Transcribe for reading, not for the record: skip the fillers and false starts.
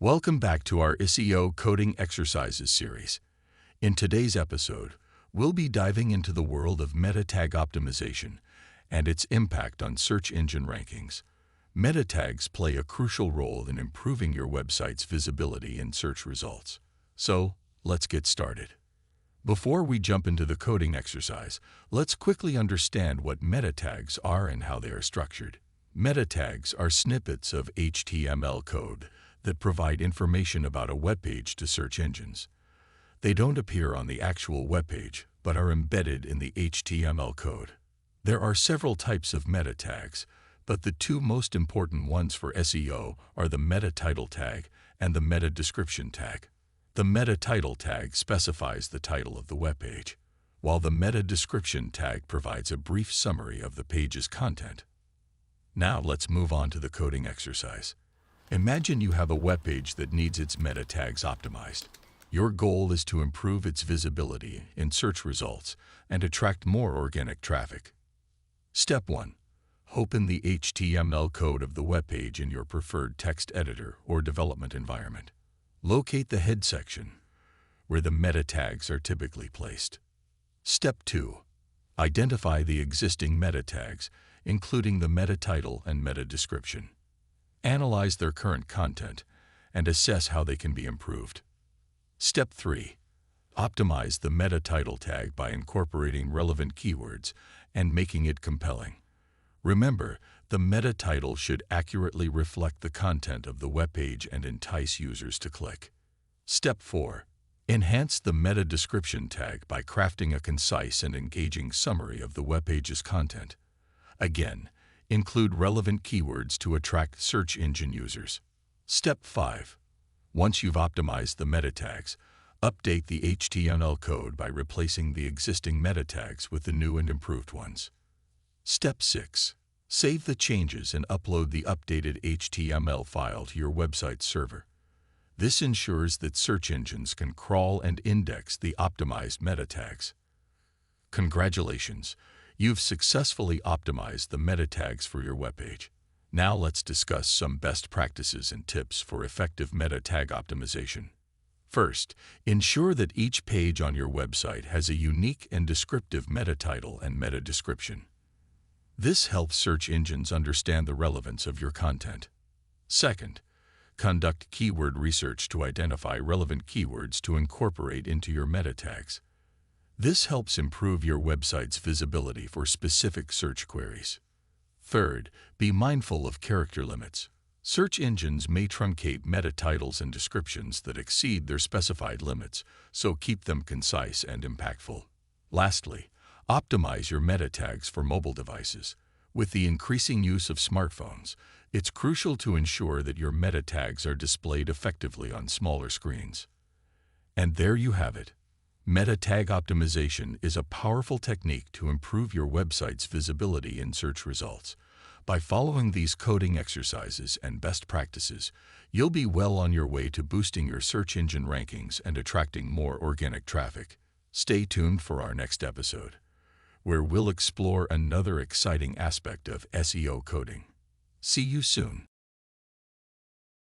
Welcome back to our SEO coding exercises series. In today's episode, we'll be diving into the world of meta tag optimization and its impact on search engine rankings. Meta tags play a crucial role in improving your website's visibility in search results. So, let's get started. Before we jump into the coding exercise, let's quickly understand what meta tags are and how they are structured. Meta tags are snippets of HTML code that provide information about a web page to search engines. They don't appear on the actual web page, but are embedded in the HTML code. There are several types of meta tags, but the two most important ones for SEO are the meta title tag and the meta description tag. The meta title tag specifies the title of the web page, while the meta description tag provides a brief summary of the page's content. Now let's move on to the coding exercise. Imagine you have a web page that needs its meta tags optimized. Your goal is to improve its visibility in search results and attract more organic traffic. Step 1. Open the HTML code of the web page in your preferred text editor or development environment. Locate the head section, where the meta tags are typically placed. Step 2. Identify the existing meta tags, including the meta title and meta description. Analyze their current content and assess how they can be improved. Step 3. Optimize the meta title tag by incorporating relevant keywords and making it compelling. Remember, the meta title should accurately reflect the content of the web page and entice users to click. Step 4. Enhance the meta description tag by crafting a concise and engaging summary of the web page's content. Again, include relevant keywords to attract search engine users. Step 5. Once you've optimized the meta tags, update the HTML code by replacing the existing meta tags with the new and improved ones. Step 6. Save the changes and upload the updated HTML file to your website server. This ensures that search engines can crawl and index the optimized meta tags. Congratulations! You've successfully optimized the meta tags for your web page. Now let's discuss some best practices and tips for effective meta tag optimization. First, ensure that each page on your website has a unique and descriptive meta title and meta description. This helps search engines understand the relevance of your content. Second, conduct keyword research to identify relevant keywords to incorporate into your meta tags. This helps improve your website's visibility for specific search queries. Third, be mindful of character limits. Search engines may truncate meta titles and descriptions that exceed their specified limits, so keep them concise and impactful. Lastly, optimize your meta tags for mobile devices. With the increasing use of smartphones, it's crucial to ensure that your meta tags are displayed effectively on smaller screens. And there you have it. Meta tag optimization is a powerful technique to improve your website's visibility in search results. By following these coding exercises and best practices, you'll be well on your way to boosting your search engine rankings and attracting more organic traffic. Stay tuned for our next episode, where we'll explore another exciting aspect of SEO coding. See you soon.